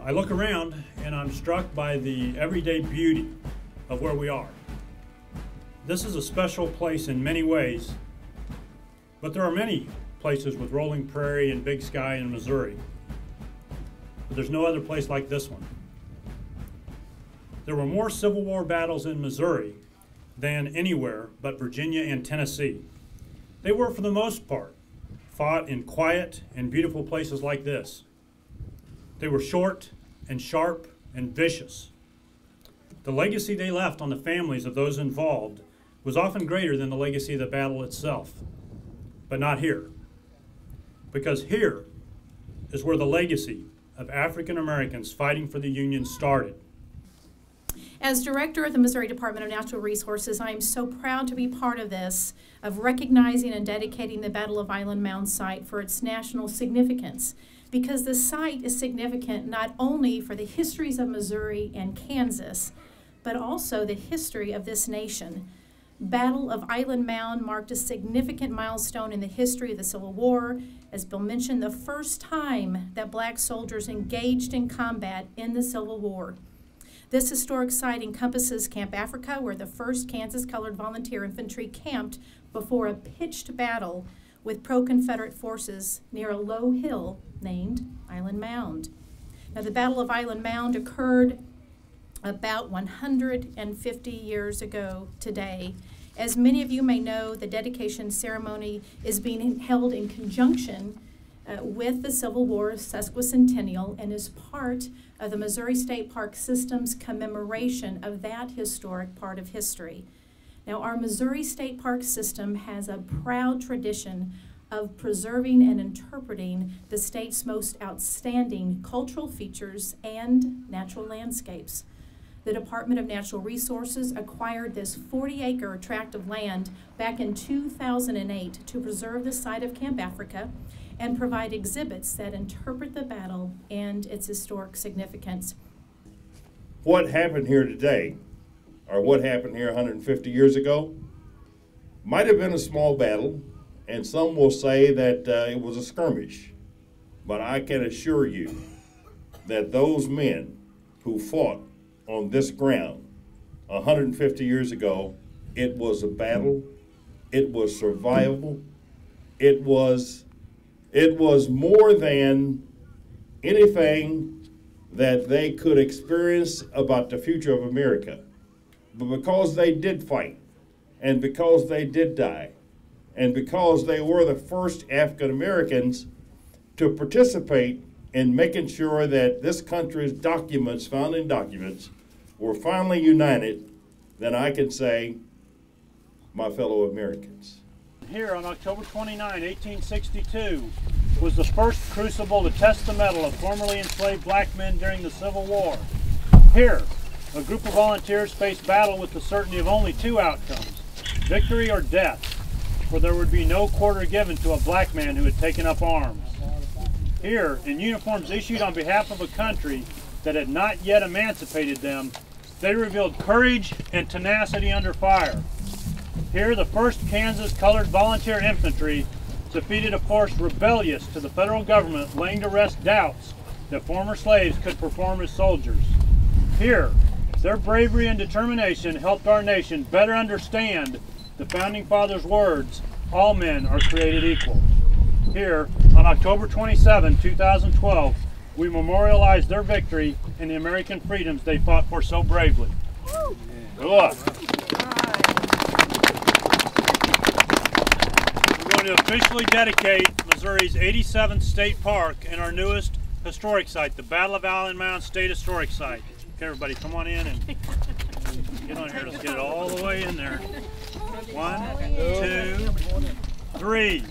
I look around and I'm struck by the everyday beauty of where we are. This is a special place in many ways, but there are many places with rolling prairie and big sky in Missouri. But there's no other place like this one. There were more Civil War battles in Missouri than anywhere but Virginia and Tennessee. They were, for the most part, fought in quiet and beautiful places like this. They were short and sharp and vicious. The legacy they left on the families of those involved was often greater than the legacy of the battle itself. But not here. Because here is where the legacy of African Americans fighting for the Union started. As director of the Missouri Department of Natural Resources, I am so proud to be part of this, of recognizing and dedicating the Battle of Island Mound site for its national significance, because the site is significant not only for the histories of Missouri and Kansas, but also the history of this nation. Battle of Island Mound marked a significant milestone in the history of the Civil War. As Bill mentioned, the first time that black soldiers engaged in combat in the Civil War. This historic site encompasses Camp Africa, where the 1st Kansas Colored Volunteer Infantry camped before a pitched battle with pro-Confederate forces near a low hill named Island Mound. Now, the Battle of Island Mound occurred about 150 years ago today. As many of you may know, the dedication ceremony is being held in conjunction with the Civil War sesquicentennial and is part of the Missouri State Park System's commemoration of that historic part of history. Now, our Missouri State Park System has a proud tradition of preserving and interpreting the state's most outstanding cultural features and natural landscapes. The Department of Natural Resources acquired this 40-acre tract of land back in 2008 to preserve the site of Camp Africa and provide exhibits that interpret the battle and its historic significance. What happened here today, or what happened here 150 years ago, might have been a small battle, and some will say that it was a skirmish. But I can assure you that those men who fought on this ground 150 years ago, it was a battle, it was survival, it was more than anything that they could experience about the future of America. But because they did fight, and because they did die, and because they were the first African Americans to participate in making sure that this country's documents, founding documents, were finally united, then I can say, my fellow Americans. Here on October 29, 1862, was the first crucible to test the mettle of formerly enslaved black men during the Civil War. Here, a group of volunteers faced battle with the certainty of only 2 outcomes, victory or death, for there would be no quarter given to a black man who had taken up arms. Here, in uniforms issued on behalf of a country that had not yet emancipated them, they revealed courage and tenacity under fire. Here, the 1st Kansas Colored Volunteer Infantry defeated a force rebellious to the federal government, laying to rest doubts that former slaves could perform as soldiers. Here, their bravery and determination helped our nation better understand the Founding Fathers' words, all men are created equal. Here, on October 27, 2012, we memorialize their victory and the American freedoms they fought for so bravely. Good luck. We're going to officially dedicate Missouri's 87th State Park and our newest historic site, the Battle of Island Mound State Historic Site. Okay, everybody, come on in and get on here. Let's get it all the way in there. 1, 2, 3.